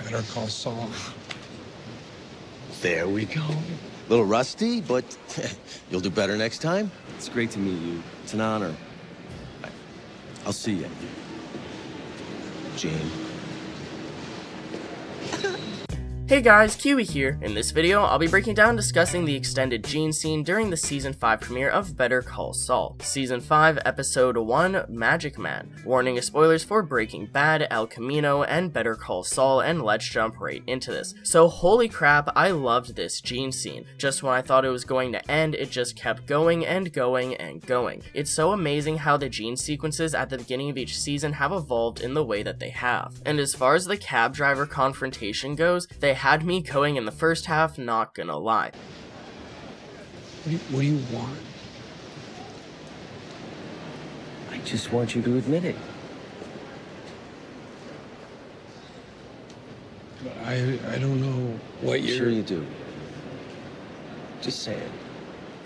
Better Call Saul. There we go. Little rusty, but you'll do better next time. It's great to meet you. It's an honor. I'll see you. Gene. Hey guys, Kiwi here. In this video, I'll be breaking down and discussing the extended Gene scene during the Season 5 premiere of Better Call Saul. Season 5, Episode 1, Magic Man. Warning of spoilers for Breaking Bad, El Camino, and Better Call Saul, and let's jump right into this. So holy crap, I loved this Gene scene. Just when I thought it was going to end, it just kept going and going and going. It's so amazing how the Gene sequences at the beginning of each season have evolved in the way that they have. And as far as the cab driver confrontation goes, they had me going in the first half, not gonna lie. What do you want? I just want you to admit it. I don't know what you're... Sure you do. Just say it.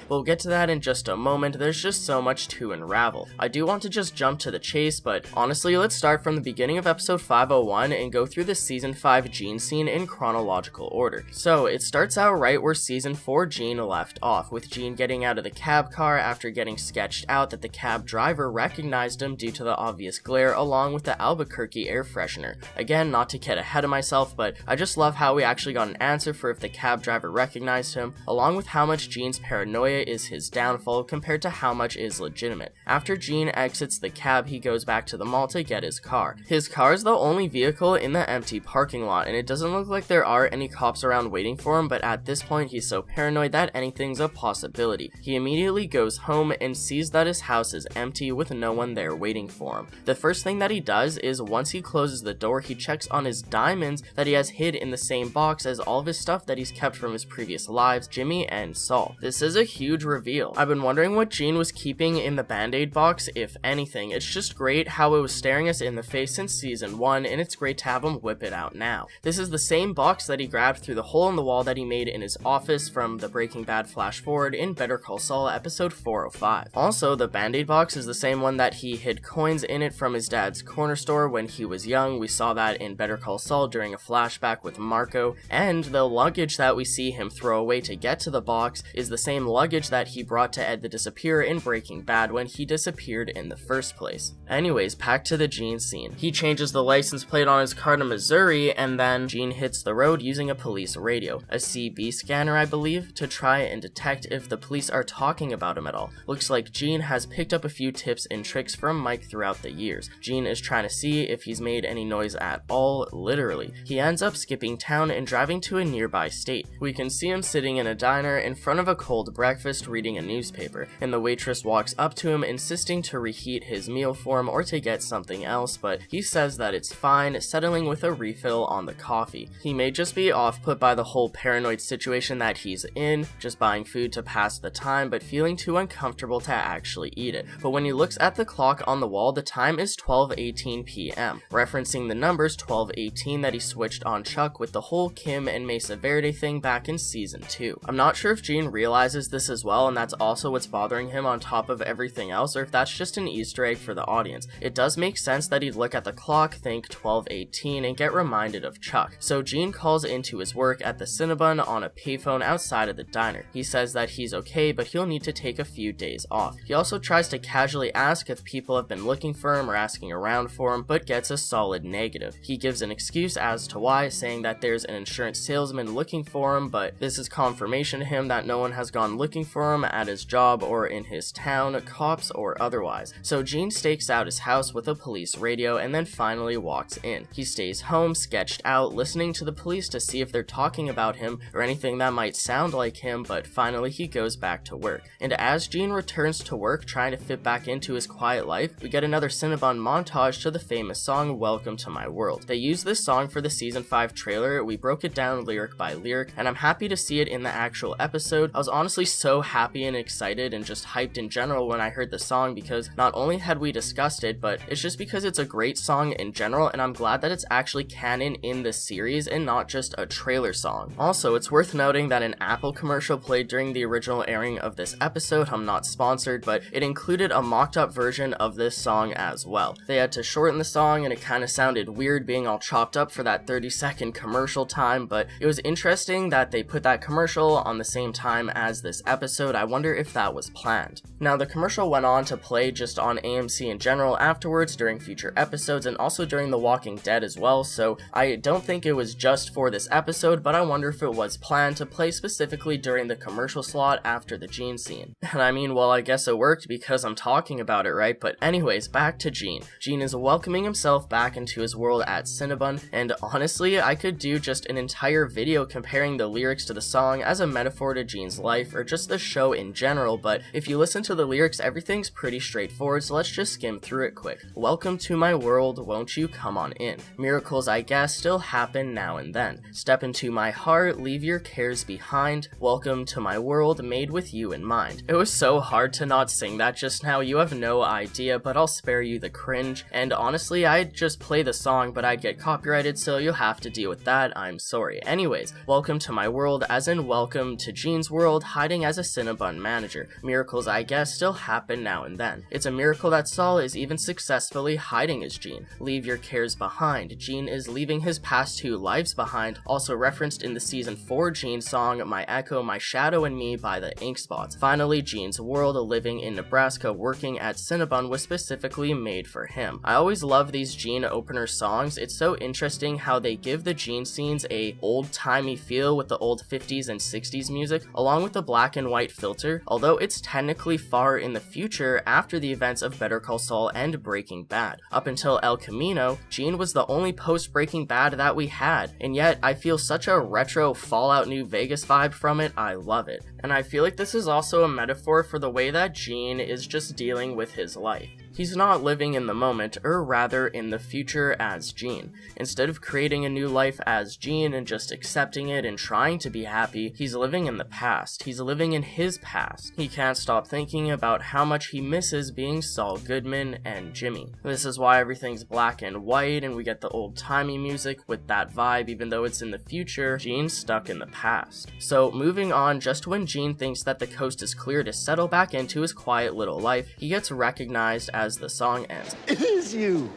We'll get to that in just a moment. There's just so much to unravel. I do want to just jump to the chase, but honestly, let's start from the beginning of episode 501 and go through the season 5 Gene scene in chronological order. So it starts out right where season 4 Gene left off, with Gene getting out of the cab car after getting sketched out that the cab driver recognized him due to the obvious glare along with the Albuquerque air freshener. Again, not to get ahead of myself, but I just love how we actually got an answer for if the cab driver recognized him, along with how much Gene's paranoia is his downfall compared to how much is legitimate. After Gene exits the cab, he goes back to the mall to get his car. His car is the only vehicle in the empty parking lot, and it doesn't look like there are any cops around waiting for him, but at this point he's so paranoid that anything's a possibility. He immediately goes home and sees that his house is empty with no one there waiting for him. The first thing that he does is once he closes the door, he checks on his diamonds that he has hid in the same box as all of his stuff that he's kept from his previous lives, Jimmy and Saul. This is a huge reveal. I've been wondering what Gene was keeping in the band-aid box, if anything. It's just great how it was staring us in the face since season 1, and it's great to have him whip it out now. This is the same box that he grabbed through the hole in the wall that he made in his office from the Breaking Bad flash forward in Better Call Saul episode 405. Also, the band-aid box is the same one that he hid coins in it from his dad's corner store when he was young. We saw that in Better Call Saul during a flashback with Marco, and the luggage that we see him throw away to get to the box is the same luggage that he brought to Ed the Disappearer in Breaking Bad when he disappeared in the first place. Anyways, back to the Gene scene. He changes the license plate on his car to Missouri, and then Gene hits the road using a police radio, a CB scanner I believe, to try and detect if the police are talking about him at all. Looks like Gene has picked up a few tips and tricks from Mike throughout the years. Gene is trying to see if he's made any noise at all, literally. He ends up skipping town and driving to a nearby state. We can see him sitting in a diner in front of a cold breakfast reading a newspaper, and the waitress walks up to him insisting to reheat his meal for him or to get something else, but he says that it's fine, settling with a refill on the coffee. He may just be off-put by the whole paranoid situation that he's in, just buying food to pass the time, but feeling too uncomfortable to actually eat it. But when he looks at the clock on the wall, the time is 12:18 p.m., referencing the numbers 12:18 that he switched on Chuck with the whole Kim and Mesa Verde thing back in season 2. I'm not sure if Gene realizes this as well, and that's also what's bothering him on top of everything else, or if that's just an Easter egg for the audience. It does make sense that he'd look at the clock, think 12:18, and get reminded of Chuck. So Gene calls into his work at the Cinnabon on a payphone outside of the diner. He says that he's okay, but he'll need to take a few days off. He also tries to casually ask if people have been looking for him or asking around for him, but gets a solid negative. He gives an excuse as to why, saying that there's an insurance salesman looking for him, but this is confirmation to him that no one has gone looking for him at his job or in his town, cops or otherwise. So Gene stakes out his house with a police radio and then finally walks in. He stays home, sketched out, listening to the police to see if they're talking about him or anything that might sound like him, but finally he goes back to work. And as Gene returns to work trying to fit back into his quiet life, we get another Cinnabon montage to the famous song Welcome to My World. They used this song for the season 5 trailer. We broke it down lyric by lyric, and I'm happy to see it in the actual episode. I was honestly so so happy and excited and just hyped in general when I heard the song, because not only had we discussed it, but it's just because it's a great song in general, and I'm glad that it's actually canon in the series and not just a trailer song. Also, it's worth noting that an Apple commercial played during the original airing of this episode. I'm not sponsored, but it included a mocked up version of this song as well. They had to shorten the song and it kind of sounded weird being all chopped up for that 30-second commercial time, but it was interesting that they put that commercial on the same time as this episode. I wonder if that was planned. Now, the commercial went on to play just on AMC in general afterwards during future episodes and also during The Walking Dead as well, so I don't think it was just for this episode, but I wonder if it was planned to play specifically during the commercial slot after the Gene scene. And I mean, well, I guess it worked because I'm talking about it, right? But anyways, back to Gene. Gene is welcoming himself back into his world at Cinnabon, and honestly, I could do just an entire video comparing the lyrics to the song as a metaphor to Gene's life or just the show in general, but if you listen to the lyrics, everything's pretty straightforward, so let's just skim through it quick. Welcome to my world, won't you come on in? Miracles, I guess, still happen now and then. Step into my heart, leave your cares behind. Welcome to my world, made with you in mind. It was so hard to not sing that just now, you have no idea, but I'll spare you the cringe. And honestly, I'd just play the song, but I'd get copyrighted, so you'll have to deal with that, I'm sorry. Anyways, welcome to my world, as in welcome to Gene's world, hiding as a Cinnabon manager. Miracles, I guess, still happen now and then. It's a miracle that Saul is even successfully hiding as Gene. Leave your cares behind. Gene is leaving his past 2 lives behind, also referenced in the season 4 Gene song, My Echo, My Shadow and Me by the Ink Spots. Finally, Gene's world, living in Nebraska, working at Cinnabon, was specifically made for him. I always love these Gene opener songs. It's so interesting how they give the Gene scenes a old-timey feel with the old 50s and 60s music, along with the black and white filter, although it's technically far in the future after the events of Better Call Saul and Breaking Bad. Up until El Camino, Gene was the only post-Breaking Bad that we had, and yet I feel such a retro Fallout New Vegas vibe from it. I love it. And I feel like this is also a metaphor for the way that Gene is just dealing with his life. He's not living in the moment, or rather in the future as Gene. Instead of creating a new life as Gene and just accepting it and trying to be happy, he's living in the past. He's living in his past. He can't stop thinking about how much he misses being Saul Goodman and Jimmy. This is why everything's black and white and we get the old-timey music with that vibe. Even though it's in the future, Gene's stuck in the past. So moving on, just when Gene thinks that the coast is clear to settle back into his quiet little life, he gets recognized as the song ends. It is you.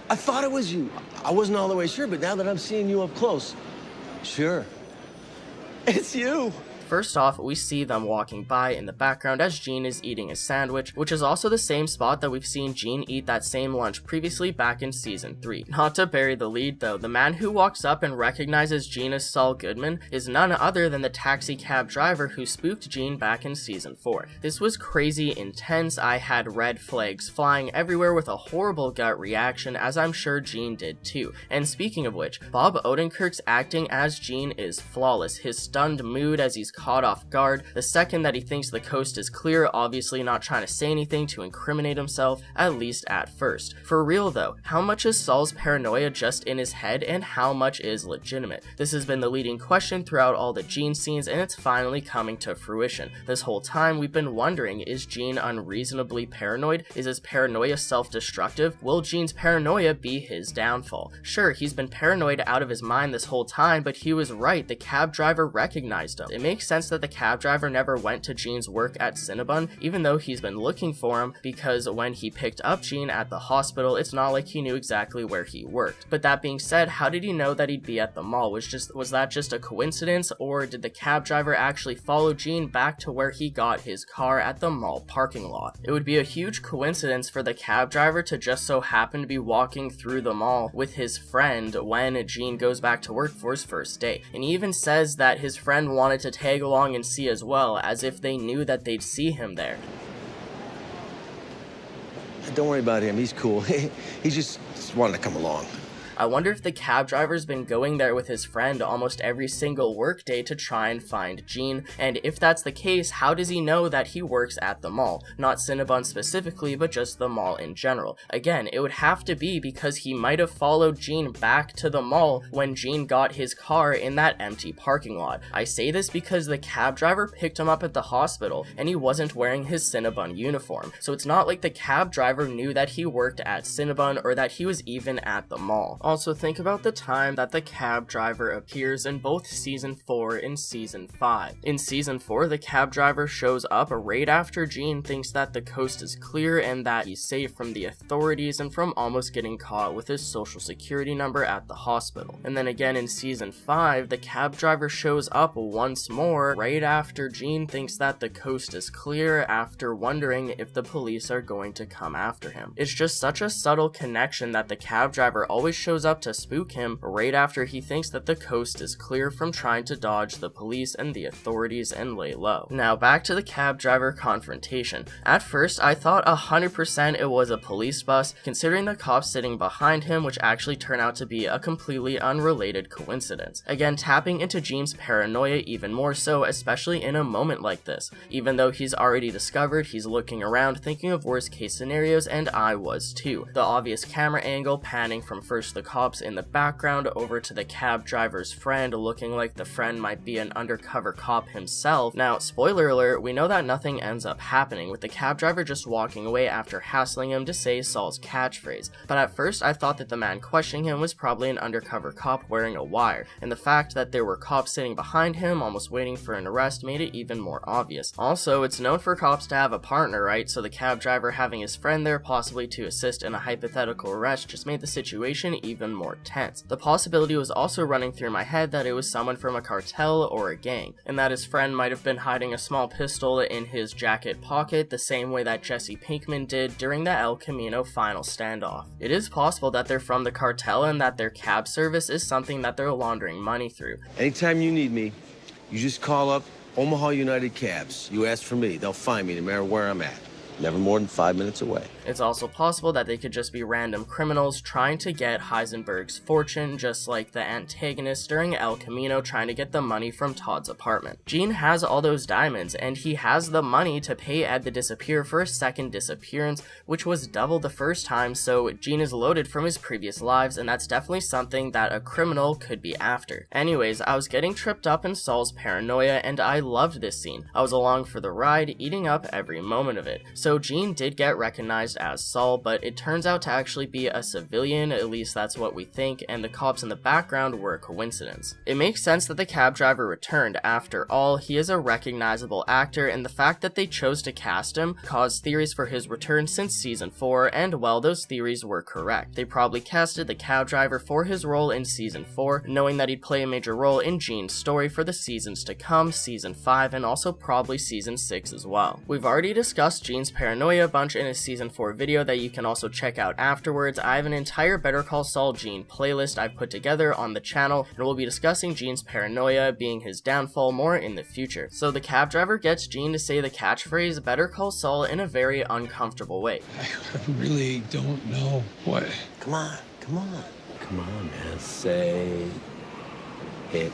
I thought it was you. I wasn't all the way sure, but now that I'm seeing you up close, sure. It's you. First off, we see them walking by in the background as Gene is eating a sandwich, which is also the same spot that we've seen Gene eat that same lunch previously back in season 3. Not to bury the lead though, the man who walks up and recognizes Gene as Saul Goodman is none other than the taxi cab driver who spooked Gene back in season 4. This was crazy intense. I had red flags flying everywhere with a horrible gut reaction, as I'm sure Gene did too. And speaking of which, Bob Odenkirk's acting as Gene is flawless. His stunned mood as he's caught off guard, the second that he thinks the coast is clear, obviously not trying to say anything to incriminate himself, at least at first. For real though, how much is Saul's paranoia just in his head and how much is legitimate? This has been the leading question throughout all the Gene scenes, and it's finally coming to fruition. This whole time we've been wondering, is Gene unreasonably paranoid? Is his paranoia self-destructive? Will Gene's paranoia be his downfall? Sure, he's been paranoid out of his mind this whole time, but he was right, the cab driver recognized him. It makes sense that the cab driver never went to Gene's work at Cinnabon, even though he's been looking for him, because when he picked up Gene at the hospital, it's not like he knew exactly where he worked. But that being said, how did he know that he'd be at the mall? Was that just a coincidence, or did the cab driver actually follow Gene back to where he got his car at the mall parking lot? It would be a huge coincidence for the cab driver to just so happen to be walking through the mall with his friend when Gene goes back to work for his first day. And he even says that his friend wanted to tag along and see as well, as if they knew that they'd see him there. Don't worry about him, he's cool. He just wanted to come along. I wonder if the cab driver's been going there with his friend almost every single workday to try and find Gene, and if that's the case, how does he know that he works at the mall? Not Cinnabon specifically, but just the mall in general. Again, it would have to be because he might have followed Gene back to the mall when Gene got his car in that empty parking lot. I say this because the cab driver picked him up at the hospital and he wasn't wearing his Cinnabon uniform, so it's not like the cab driver knew that he worked at Cinnabon or that he was even at the mall. Also, think about the time that the cab driver appears in both season 4 and season 5. In season 4, the cab driver shows up right after Gene thinks that the coast is clear and that he's safe from the authorities and from almost getting caught with his social security number at the hospital. And then again in season 5, the cab driver shows up once more right after Gene thinks that the coast is clear after wondering if the police are going to come after him. It's just such a subtle connection that the cab driver always shows up to spook him right after he thinks that the coast is clear from trying to dodge the police and the authorities and lay low. Now back to the cab driver confrontation. At first I thought 100% it was a police bus, considering the cops sitting behind him, which actually turned out to be a completely unrelated coincidence. Again, tapping into Gene's paranoia even more so, especially in a moment like this. Even though he's already discovered, he's looking around thinking of worst case scenarios, and I was too. The obvious camera angle panning from first the cops in the background over to the cab driver's friend looking like the friend might be an undercover cop himself. Now, spoiler alert, we know that nothing ends up happening, with the cab driver just walking away after hassling him to say Saul's catchphrase. But at first I thought that the man questioning him was probably an undercover cop wearing a wire, and the fact that there were cops sitting behind him almost waiting for an arrest made it even more obvious. Also, it's known for cops to have a partner, right? So the cab driver having his friend there possibly to assist in a hypothetical arrest just made the situation even more tense. The possibility was also running through my head that it was someone from a cartel or a gang, and that his friend might have been hiding a small pistol in his jacket pocket the same way that Jesse Pinkman did during the El Camino final standoff. It is possible that they're from the cartel and that their cab service is something that they're laundering money through. Anytime you need me, you just call up Omaha United Cabs. You ask for me. They'll find me no matter where I'm at. Never more than 5 minutes away. It's also possible that they could just be random criminals trying to get Heisenberg's fortune, just like the antagonist during El Camino trying to get the money from Todd's apartment. Gene has all those diamonds, and he has the money to pay Ed the Disappear for a second disappearance, which was double the first time, so Gene is loaded from his previous lives, and that's definitely something that a criminal could be after. Anyways, I was getting tripped up in Saul's paranoia, and I loved this scene. I was along for the ride, eating up every moment of it. So Gene did get recognized as Saul, but it turns out to actually be a civilian, at least that's what we think, and the cops in the background were a coincidence. It makes sense that the cab driver returned. After all, he is a recognizable actor, and the fact that they chose to cast him caused theories for his return since season 4, and well, those theories were correct. They probably casted the cab driver for his role in season 4, knowing that he'd play a major role in Gene's story for the seasons to come, season 5, and also probably season 6 as well. We've already discussed Gene's paranoia a bunch in a season 4 video that you can also check out afterwards. I have an entire Better Call Saul Gene playlist I've put together on the channel, and we'll be discussing Gene's paranoia being his downfall more in the future. So the cab driver gets Gene to say the catchphrase Better Call Saul in a very uncomfortable way. I really don't know what. Come on, come on. Come on, man. Say it.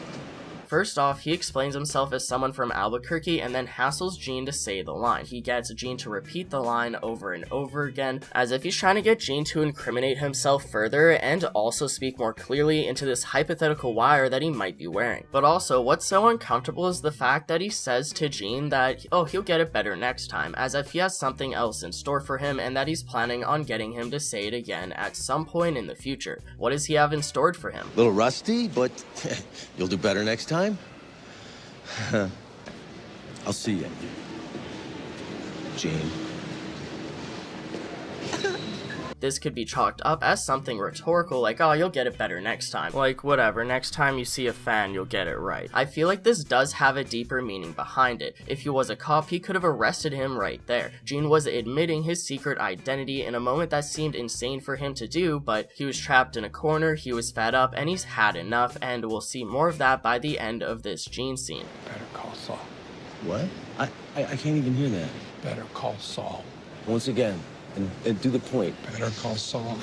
First off, he explains himself as someone from Albuquerque and then hassles Gene to say the line. He gets Gene to repeat the line over and over again, as if he's trying to get Gene to incriminate himself further and also speak more clearly into this hypothetical wire that he might be wearing. But also, what's so uncomfortable is the fact that he says to Gene that, oh, he'll get it better next time, as if he has something else in store for him and that he's planning on getting him to say it again at some point in the future. What does he have in store for him? Little rusty, but you'll do better next time. I'll see you, Gene. This could be chalked up as something rhetorical, like, oh, you'll get it better next time. Like, whatever, next time you see a fan, you'll get it right. I feel like this does have a deeper meaning behind it. If he was a cop, he could have arrested him right there. Gene was admitting his secret identity in a moment that seemed insane for him to do, but he was trapped in a corner, he was fed up, and he's had enough, and we'll see more of that by the end of this Gene scene. Better Call Saul. What? I can't even hear that. Better Call Saul. Once again, and do the point. Better Call Saul.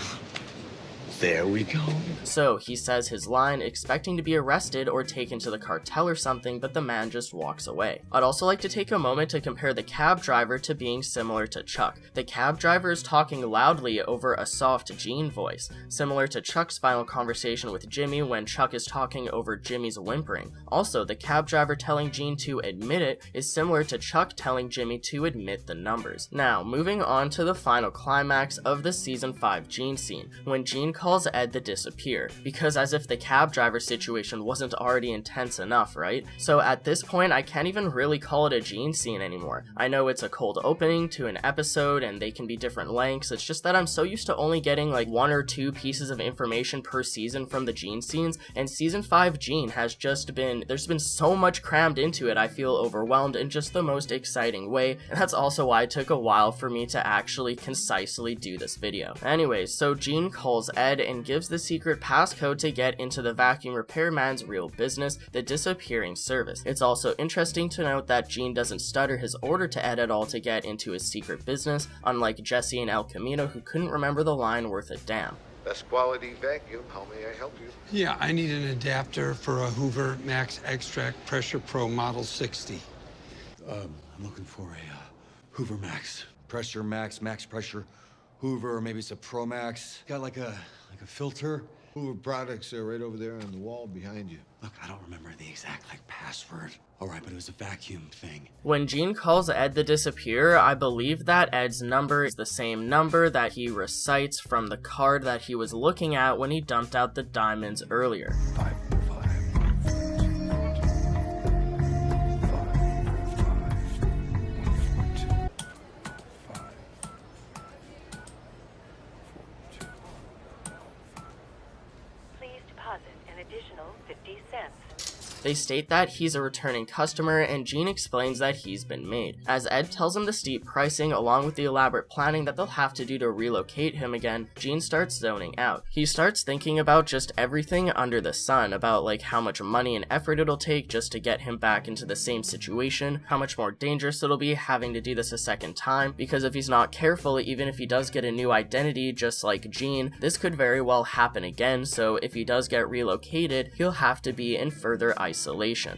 There we go. So he says his line, expecting to be arrested or taken to the cartel or something, but the man just walks away. I'd also like to take a moment to compare the cab driver to being similar to Chuck. The cab driver is talking loudly over a soft Gene voice, similar to Chuck's final conversation with Jimmy when Chuck is talking over Jimmy's whimpering. Also, the cab driver telling Gene to admit it is similar to Chuck telling Jimmy to admit the numbers. Now, moving on to the final climax of the season 5 Gene scene, when Gene calls Ed the disappear, because as if the cab driver situation wasn't already intense enough, right? So at this point, I can't even really call it a Gene scene anymore. I know it's a cold opening to an episode and they can be different lengths, it's just that I'm so used to only getting like 1 or 2 pieces of information per season from the Gene scenes, and season 5 Gene has just been, there's been so much crammed into it, I feel overwhelmed in just the most exciting way, and that's also why it took a while for me to actually concisely do this video. Anyways, so Gene calls Ed and gives the secret passcode to get into the vacuum repairman's real business, the disappearing service. It's also interesting to note that Gene doesn't stutter his order to Ed at all to get into his secret business, unlike Jesse and El Camino, who couldn't remember the line worth a damn. Best quality vacuum, how may I help you? Yeah, I need an adapter for a Hoover Max Extract Pressure Pro Model 60. I'm looking for a Hoover Max. Pressure Max, max pressure, Hoover, or maybe it's a Pro Max. Got like a filter. Hoover products are right over there on the wall behind you. Look, I don't remember the exact password. All right, but it was a vacuum thing. When Gene calls Ed the disappear, I believe that Ed's number is the same number that he recites from the card that he was looking at when he dumped out the diamonds earlier. 5, 5, 5, 5. Please deposit an additional 50 cents. They state that he's a returning customer, and Gene explains that he's been made. As Ed tells him the steep pricing along with the elaborate planning that they'll have to do to relocate him again, Gene starts zoning out. He starts thinking about just everything under the sun, about like how much money and effort it'll take just to get him back into the same situation, how much more dangerous it'll be having to do this a second time, because if he's not careful, even if he does get a new identity just like Gene, this could very well happen again, so if he does get relocated, he'll have to be in further isolation.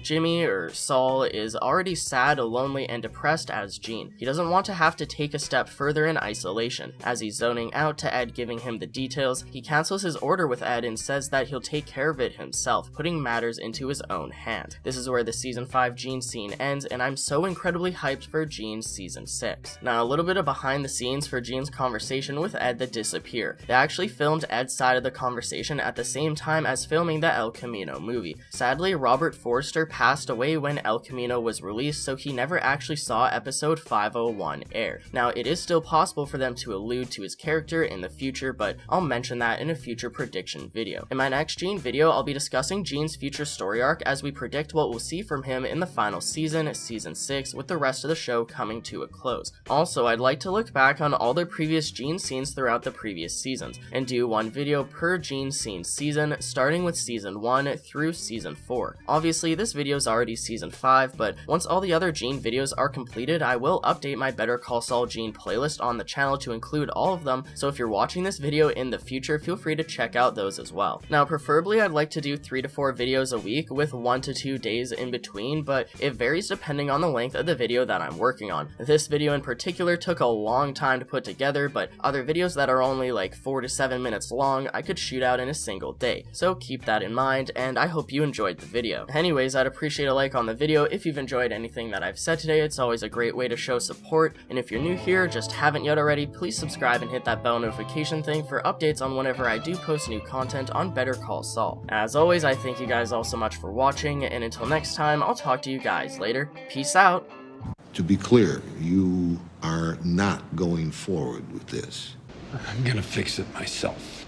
Jimmy, or Saul, is already sad, lonely, and depressed as Gene. He doesn't want to have to take a step further in isolation. As he's zoning out to Ed giving him the details, he cancels his order with Ed and says that he'll take care of it himself, putting matters into his own hand. This is where the season 5 Gene scene ends, and I'm so incredibly hyped for Gene's season 6. Now, a little bit of behind the scenes for Gene's conversation with Ed the disappear. They actually filmed Ed's side of the conversation at the same time as filming the El Camino movie. Sadly, Robert Forster passed away when El Camino was released, so he never actually saw episode 501 air. Now, it is still possible for them to allude to his character in the future, but I'll mention that in a future prediction video. In my next Gene video, I'll be discussing Gene's future story arc as we predict what we'll see from him in the final season, season 6, with the rest of the show coming to a close. Also, I'd like to look back on all the previous Gene scenes throughout the previous seasons, and do one video per Gene scene season, starting with season 1 through season 4. Obviously, this video is already season 5, but once all the other Gene videos are completed, I will update my Better Call Saul Gene playlist on the channel to include all of them, so if you're watching this video in the future, feel free to check out those as well. Now, preferably I'd like to do 3 to 4 videos a week with 1 to 2 days in between, but it varies depending on the length of the video that I'm working on. This video in particular took a long time to put together, but other videos that are only like 4 to 7 minutes long, I could shoot out in a single day, so keep that in mind, and I hope you enjoyed the video. Anyways, I'd appreciate a like on the video if you've enjoyed anything that I've said today. It's always a great way to show support, and if you're new here, just haven't yet already, please subscribe and hit that bell notification thing for updates on whenever I do post new content on Better Call Saul. As always, I thank you guys all so much for watching, and until next time, I'll talk to you guys later. Peace out! To be clear, you are not going forward with this. I'm gonna fix it myself.